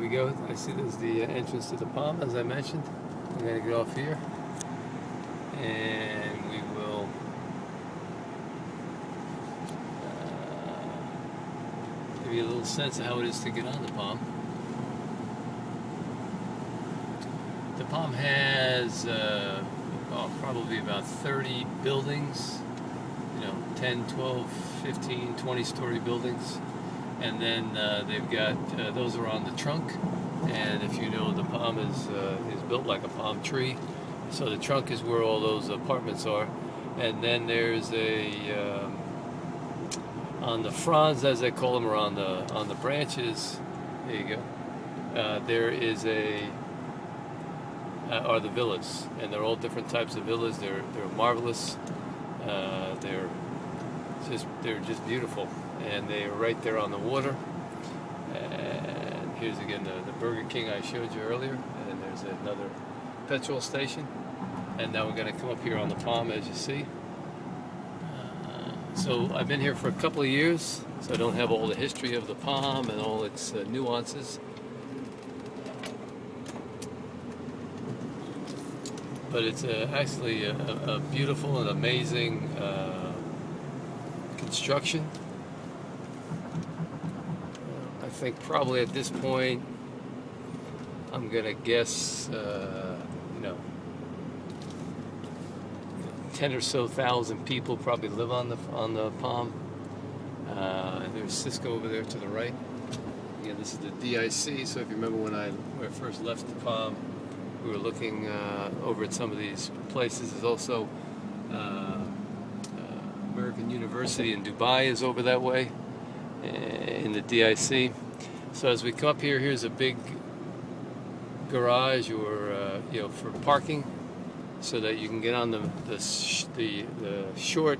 we go. I see there's the entrance to the Palm, as I mentioned. I'm going to get off here, and we will give you a little sense of how it is to get on the Palm. The Palm has probably about 30 buildings, 10, 12, 15, 20-story buildings. And then they've got, those are on the trunk. And if you know, the Palm is built like a palm tree. So the trunk is where all those apartments are. And then there's on the fronds, as they call them, or on the branches, there you go, there is are the villas. And they're all different types of villas. They're marvelous. They're just beautiful. And they are right there on the water. And here's again the Burger King I showed you earlier. And there's another petrol station. And now we're going to come up here on the Palm, as you see. So I've been here for a couple of years, so I don't have all the history of the Palm and all its nuances. But it's actually a beautiful and amazing construction. I think probably at this point, I'm gonna guess, 10 or so thousand people probably live on the Palm. And there's Cisco over there to the right. Again, this is the DIC. So if you remember when I first left the Palm, we were looking over at some of these places. There's also American University in Dubai is over that way in the DIC. So as we come up here, here's a big garage or for parking, so that you can get on the short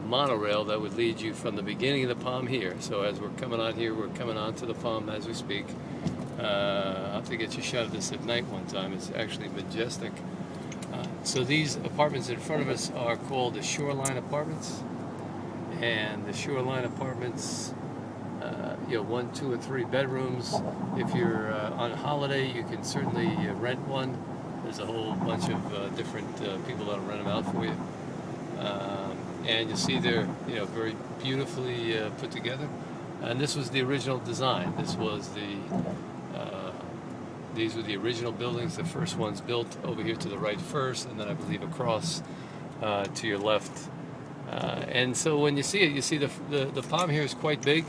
monorail that would lead you from the beginning of the Palm here. So as we're coming on here, we're coming on to the Palm as we speak. I'll have to get you a shot of this at night one time. It's actually majestic. So these apartments in front of us are called the Shoreline Apartments. And the Shoreline Apartments, 1, 2, or 3 bedrooms. If you're on holiday, you can certainly rent one. There's a whole bunch of different people that'll rent them out for you. And you'll see they're very beautifully put together. And this was the original design. This was these were the original buildings, the first ones built over here to the right first, and then I believe across to your left. And so when you see it, you see the Palm here is quite big.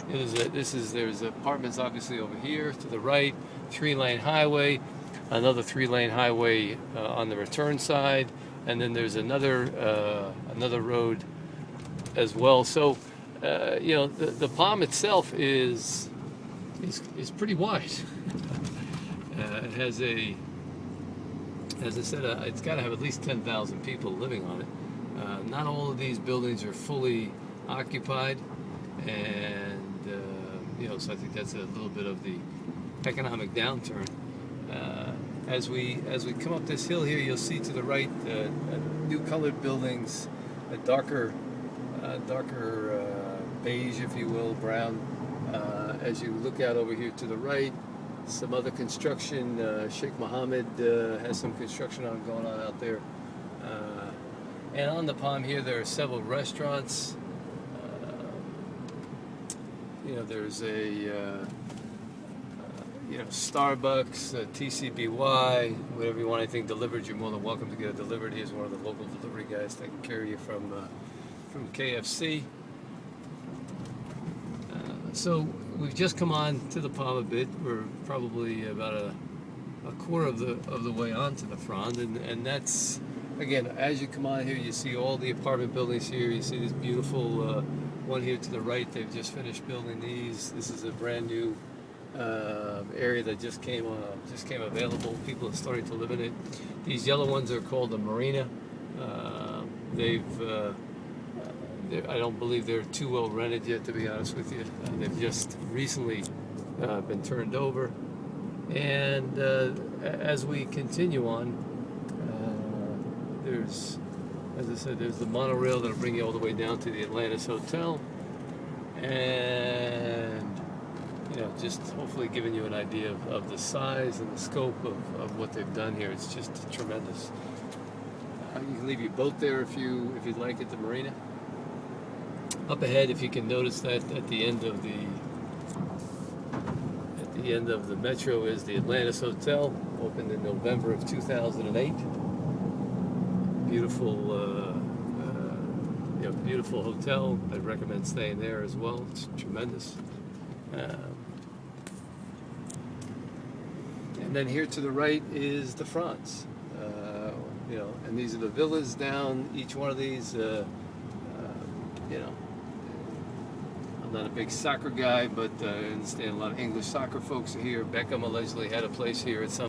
There's apartments obviously over here to the right, 3-lane highway, another 3-lane highway on the return side, and then there's another road as well. So the Palm itself is pretty wide. It has as I said, it's got to have at least 10,000 people living on it. Not all of these buildings are fully occupied, and so I think that's a little bit of the economic downturn. As we come up this hill here, you'll see to the right new colored buildings, a darker beige, if you will, brown. As you look out over here to the right, some other construction. Sheikh Mohammed has some construction going on out there. And on the Palm here, there are several restaurants. There's a Starbucks, TCBY, whatever you want, anything delivered, you're more than welcome to get it delivered. Here's one of the local delivery guys taking care of you from KFC. So we've just come on to the Palm a bit. We're probably about a quarter of the way onto the frond, and that's, again, as you come on here, you see all the apartment buildings here. You see this beautiful one here to the right. They've just finished building these. This is a brand new area that just came available. People are starting to live in it. These yellow ones are called the marina. I don't believe they're too well rented yet, to be honest with you. They've just recently been turned over. And as we continue on, there's, as I said, there's the monorail that'll bring you all the way down to the Atlantis Hotel. And just hopefully giving you an idea of the size and the scope of what they've done here. It's just tremendous. You can leave your boat there if you'd like at the marina. Up ahead, if you can notice that at the end of the metro is the Atlantis Hotel, opened in November of 2008. Beautiful hotel. I'd recommend staying there as well. It's tremendous. And then here to the right is the France. And these are the villas down each one of these. I'm not a big soccer guy, but I understand a lot of English soccer folks are here. Beckham allegedly had a place here at some